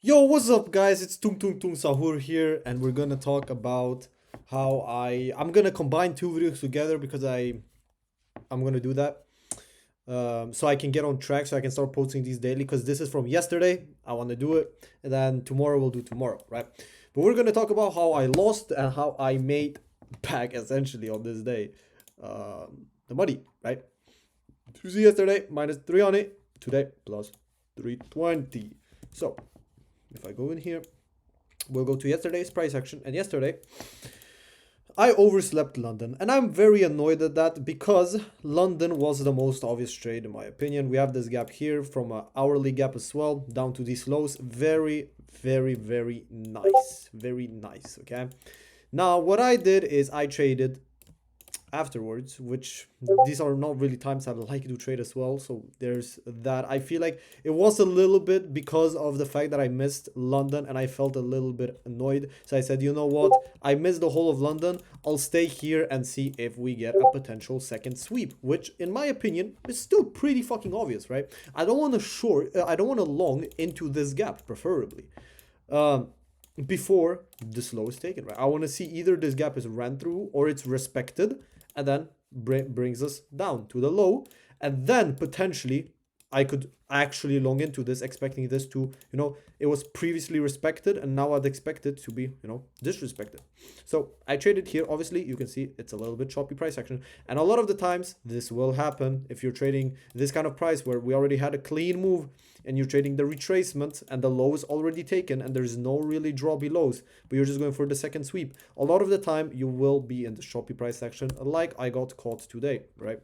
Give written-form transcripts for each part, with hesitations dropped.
Yo, what's up, guys? It's Tung Tung Tung Sahur here, and we're gonna talk about how I'm gonna combine two videos together because I'm gonna do that, so I can get on track, so I can start posting these daily. Because this is from yesterday, I want to do it, and then tomorrow we'll do tomorrow, right? But we're gonna talk about how I lost and how I made back essentially on this day, the money, right? Tuesday yesterday minus 300, today plus 320. So if I go in here, we'll go to yesterday's price action. And yesterday, I overslept London. And I'm very annoyed at that because London was the most obvious trade, in my opinion. We have this gap here from an hourly gap as well, down to these lows. Very, very, very nice. Very nice, okay? Now, what I did is I traded afterwards, which these are not really times I like to trade as well. So there's that. I feel like it was a little bit because of the fact that I missed London and I felt a little bit annoyed. So I said, you know what? I missed the whole of London. I'll stay here and see if we get a potential second sweep, which in my opinion is still pretty fucking obvious, right? I don't want to I don't want to long into this gap, preferably. Um, Before this low is taken, right? I want to see either this gap is ran through or it's respected and then brings us down to the low. And then potentially I could actually long into this, expecting this to, it was previously respected and now I'd expect it to be, disrespected. So I traded here. Obviously, you can see it's a little bit choppy price action. And a lot of the times this will happen if you're trading this kind of price where we already had a clean move and you're trading the retracement and the low is already taken and there's no really draw belows, but you're just going for the second sweep. A lot of the time you will be in the choppy price action like I got caught today, right?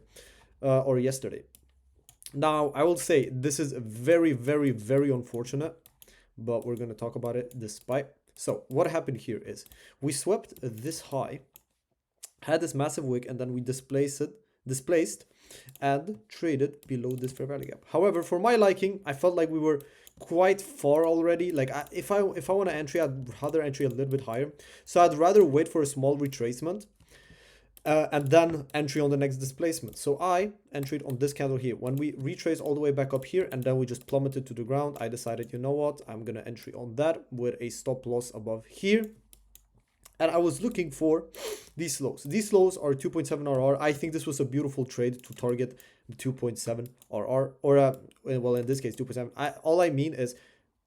Or yesterday. Now, I will say this is very, very, very unfortunate, but we're going to talk about it despite. So what happened here is we swept this high, had this massive wick, and then we displaced and traded below this fair value gap. However, for my liking, I felt like we were quite far already. Like if I want to entry, I'd rather entry a little bit higher. So I'd rather wait for a small retracement and then entry on the next displacement. So I entered on this candle here. When we retrace all the way back up here and then we just plummeted to the ground, I decided, you know what, I'm gonna entry on that with a stop loss above here. And I was looking for these lows. These lows are 2.7 RR. I think this was a beautiful trade to target 2.7 RR, or well, in this case 2.7. All I mean is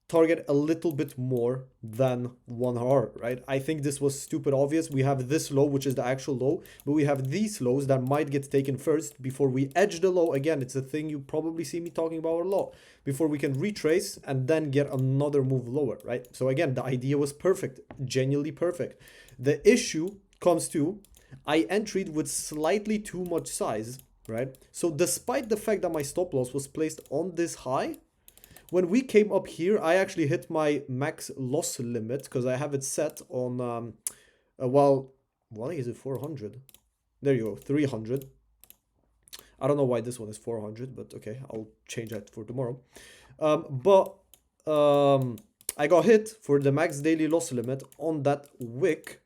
target a little bit more than 1R, right? I think this was stupid obvious. We have this low, which is the actual low, but we have these lows that might get taken first before we edge the low. Again, it's a thing you probably see me talking about a lot, before we can retrace and then get another move lower, right? So again, the idea was perfect, genuinely perfect. The issue comes to, I entered with slightly too much size, right? So despite the fact that my stop loss was placed on this high, when we came up here, I actually hit my max loss limit because I have it set on, well, why is it 400? There you go, 300. I don't know why this one is 400, but okay, I'll change that for tomorrow. But I got hit for the max daily loss limit on that wick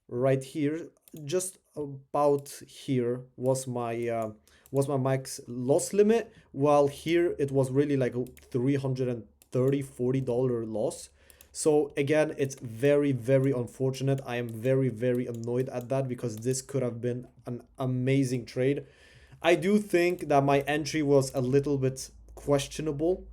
right here. Just about here was my max loss limit, while here it was really like a $330-$40 loss. So again, it's very, very unfortunate. I am very, very annoyed at that because this could have been an amazing trade. I do think that my entry was a little bit questionable,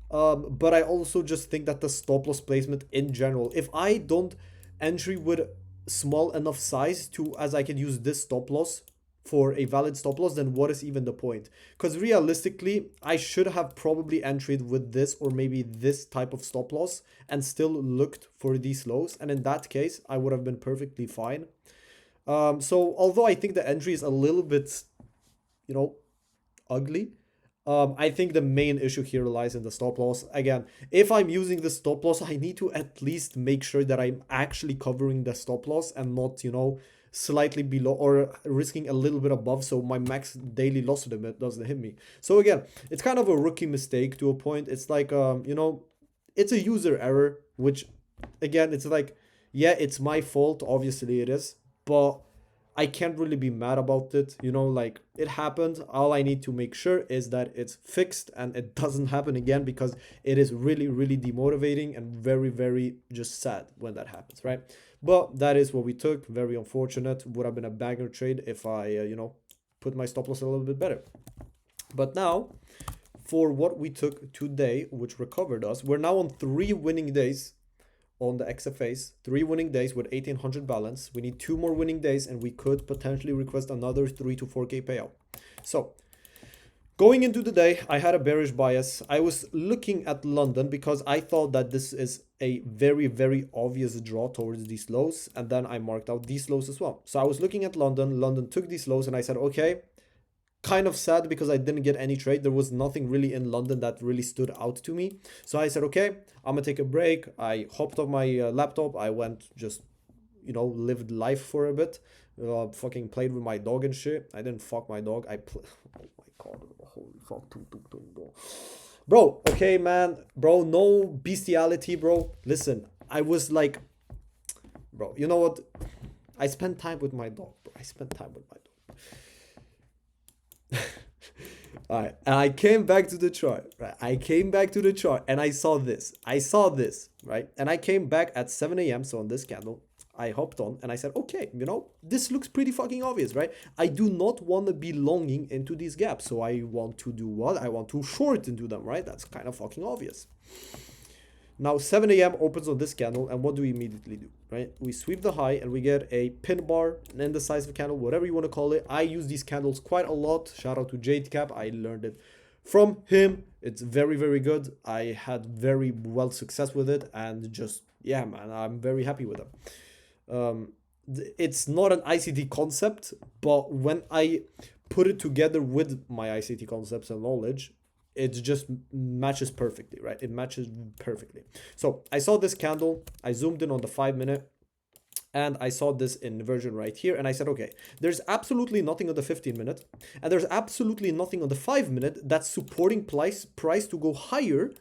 but I also just think that the stop loss placement in general, if I don't entry with small enough size to as I can use this stop loss for a valid stop loss, then what is even the point? Because realistically, I should have probably entered with this or maybe this type of stop loss and still looked for these lows. And in that case, I would have been perfectly fine. So although I think the entry is a little bit, ugly, I think the main issue here lies in the stop loss. Again, if I'm using the stop loss, I need to at least make sure that I'm actually covering the stop loss and not, slightly below or risking a little bit above so my max daily loss limit doesn't hit me. So again, it's kind of a rookie mistake to a point. It's like, it's a user error, which again, it's like, yeah, it's my fault. Obviously it is, but I can't really be mad about it. You know, like it happened. All I need to make sure is that it's fixed and it doesn't happen again, because it is really, really demotivating and very, very just sad when that happens, right? But that is what we took. Very unfortunate. Would have been a banger trade if I, put my stop loss a little bit better. But now, for what we took today, which recovered us, we're now on 3 winning days on the XFAs, 3 winning days with 1800 balance. We need 2 more winning days and we could potentially request another 3 to 4k payout. So going into the day, I had a bearish bias. I was looking at London because I thought that this is a very, very obvious draw towards these lows, and then I marked out these lows as well. So I was looking at London. London took these lows and I said, okay, kind of sad because I didn't get any trade. There was nothing really in London that really stood out to me. So I said, okay, I'm gonna take a break. I hopped off my laptop. I went just, lived life for a bit. Fucking played with my dog and shit. I didn't fuck my dog. Oh my god, holy fuck. Bro, okay, man. Bro, no bestiality, bro. Listen, I was like, bro, you know what? I spent time with my dog, bro. I spent time with my dog. All right, and I came back to the chart, right? I came back to the chart and I saw this. Right? And I came back at 7 a.m. So on this candle, I hopped on and I said, okay, this looks pretty fucking obvious, right? I do not want to be longing into these gaps. So I want to do what? I want to short into them, right? That's kind of fucking obvious. Now 7 a.m. opens on this candle, and what do we immediately do, right? We sweep the high and we get a pin bar, an indecisive candle, whatever you want to call it. I use these candles quite a lot. Shout out to Jade Cap. I learned it from him. It's very, very good. I had very well success with it, and just, yeah, man, I'm very happy with them. It's not an ICT concept, but when I put it together with my ICT concepts and knowledge, it just matches perfectly, right? It matches perfectly. So I saw this candle, I zoomed in on the 5-minute, and I saw this inversion right here, and I said, okay, there's absolutely nothing on the 15-minute, and there's absolutely nothing on the 5-minute that's supporting price to go higher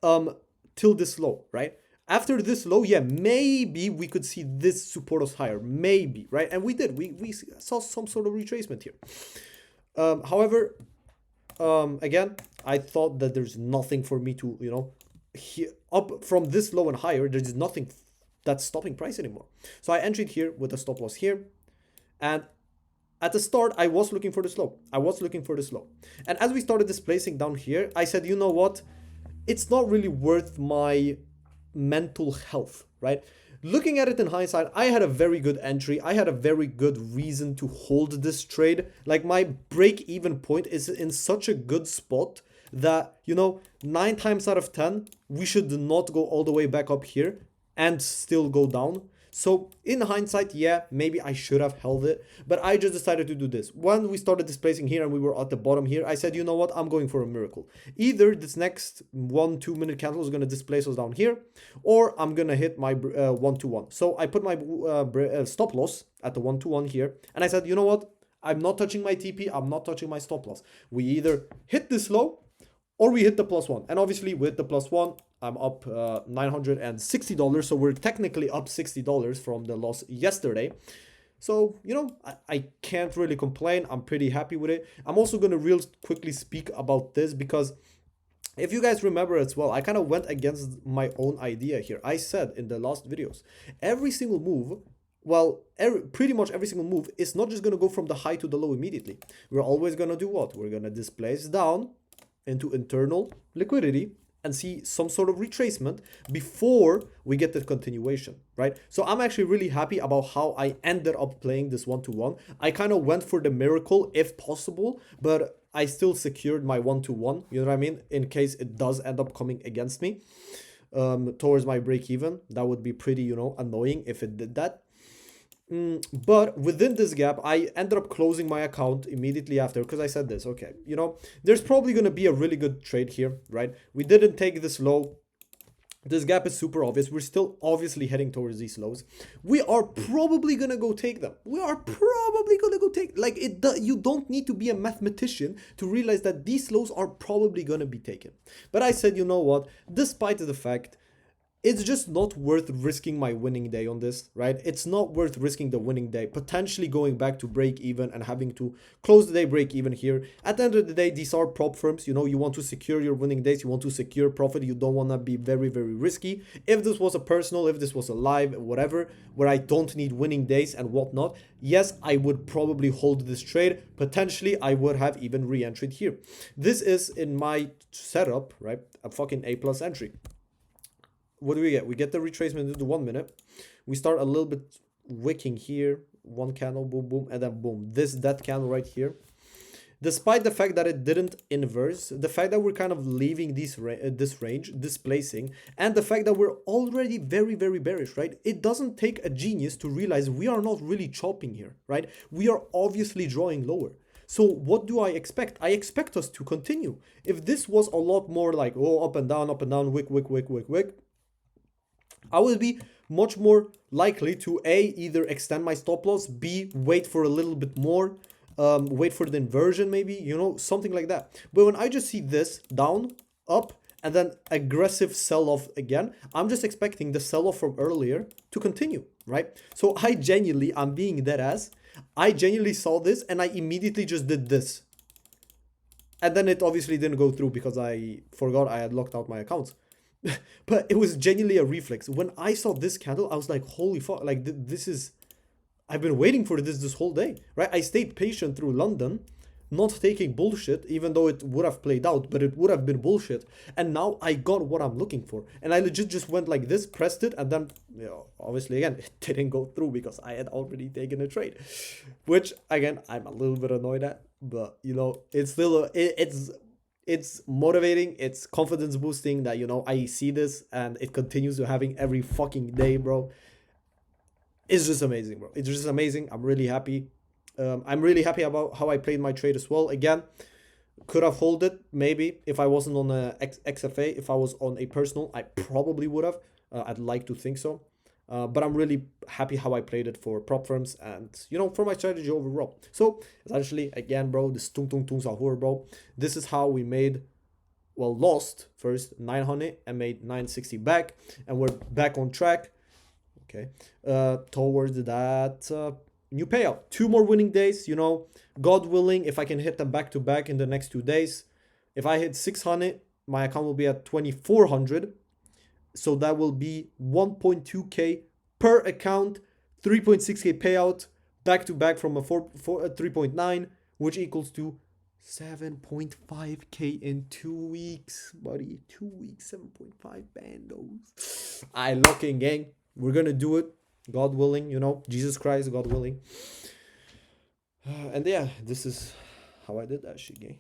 till this low, right? After this low, yeah, maybe we could see this support us higher, maybe, right? And we did. We saw some sort of retracement here. However, again, I thought that there's nothing for me to, up from this low and higher, there's nothing that's stopping price anymore. So I entered here with a stop loss here. And at the start, I was looking for this low. And as we started displacing down here, I said, you know what? It's not really worth my mental health, right? Looking at it in hindsight, I had a very good entry. I had a very good reason to hold this trade. Like, my break-even point is in such a good spot that, 9 times out of 10, we should not go all the way back up here and still go down. So in hindsight, yeah, maybe I should have held it, but I just decided to do this. When we started displacing here and we were at the bottom here, I said, you know what, I'm going for a miracle. Either this next 1-2 minute candle is going to displace us down here, or I'm going to hit my 1-to-1. So I put my stop loss at the 1-to-1 here, and I said, you know what, I'm not touching my TP, I'm not touching my stop loss. We either hit this low or we hit the +1. And obviously with the +1, I'm up $960. So we're technically up $60 from the loss yesterday. So, I can't really complain. I'm pretty happy with it. I'm also going to real quickly speak about this because if you guys remember as well, I kind of went against my own idea here. I said in the last videos, every single move, pretty much every single move is not just going to go from the high to the low immediately. We're always going to do what? We're going to displace down into internal liquidity and see some sort of retracement before we get the continuation, right? So I'm actually really happy about how I ended up playing this 1-to-1. I kind of went for the miracle if possible, but I still secured my 1-to-1, you know what I mean? In case it does end up coming against me towards my break even. That would be pretty, annoying if it did that. But within this gap, I ended up closing my account immediately after because I said this, okay, there's probably going to be a really good trade here, right? We didn't take this low. This gap is super obvious. We're still obviously heading towards these lows. We are probably going to go take them. Like, you don't need to be a mathematician to realize that these lows are probably going to be taken. But I said, you know what? Despite the fact it's just not worth risking my winning day on this, right? It's not worth risking the winning day, potentially going back to break even and having to close the day break even here. At the end of the day, these are prop firms. You know, you want to secure your winning days, you want to secure profit, you don't want to be very, very risky. If this was a personal, if this was a live, whatever, where I don't need winning days and whatnot, yes, I would probably hold this trade. Potentially, I would have even re-entered here. This is in my setup, right? A fucking A plus entry. What do we get? We get the retracement into 1 minute. We start a little bit wicking here. One candle, boom, boom, and then boom. This dead candle right here. Despite the fact that it didn't inverse, the fact that we're kind of leaving this range, displacing, and the fact that we're already very, very bearish, right? It doesn't take a genius to realize we are not really chopping here, right? We are obviously drawing lower. So what do I expect? I expect us to continue. If this was a lot more like, oh, up and down, wick, wick, wick, wick, wick, I would be much more likely to A, either extend my stop loss, B, wait for a little bit more, wait for the inversion maybe, you know, something like that. But when I just see this down, up, and then aggressive sell-off again, I'm just expecting the sell-off from earlier to continue, right? So I genuinely, I'm being dead ass, I genuinely saw this and I immediately just did this. And then it obviously didn't go through because I forgot I had locked out my accounts. But it was genuinely a reflex. When I saw this candle, I was like, holy fuck, like this is, I've been waiting for this whole day, right? I stayed patient through London, not taking bullshit, even though it would have played out, but it would have been bullshit. And now I got what I'm looking for. And I legit just went like this, pressed it, and then, you know, obviously again, it didn't go through because I had already taken a trade. Which, again, I'm a little bit annoyed at, but, you know, it's still, it's motivating, it's confidence boosting that, you know, I see this and it continues to having every fucking day, bro. It's just amazing, bro. It's just amazing. I'm really happy. I'm really happy about how I played my trade as well. Again, could have hold it maybe if I wasn't on a XFA. If I was on a personal, I probably would have. I'd like to think so. But I'm really happy how I played it for prop firms and, you know, for my strategy overall. So essentially, again, bro, this tung tung tung sahur, bro. This is how we made, well, lost first 900 and made 960 back, and we're back on track. Okay, towards that new payout. 2 more winning days, you know, God willing, if I can hit them back to back in the next 2 days. If I hit 600, my account will be at 2400. So that will be 1.2k per account, 3.6k payout, back to back from a 3.9, which equals to 7.5k in 2 weeks, buddy. 2 weeks, 7.5 bandos. I locking, gang. We're gonna do it, God willing, you know, Jesus Christ, God willing. And yeah, this is how I did that shit, gang.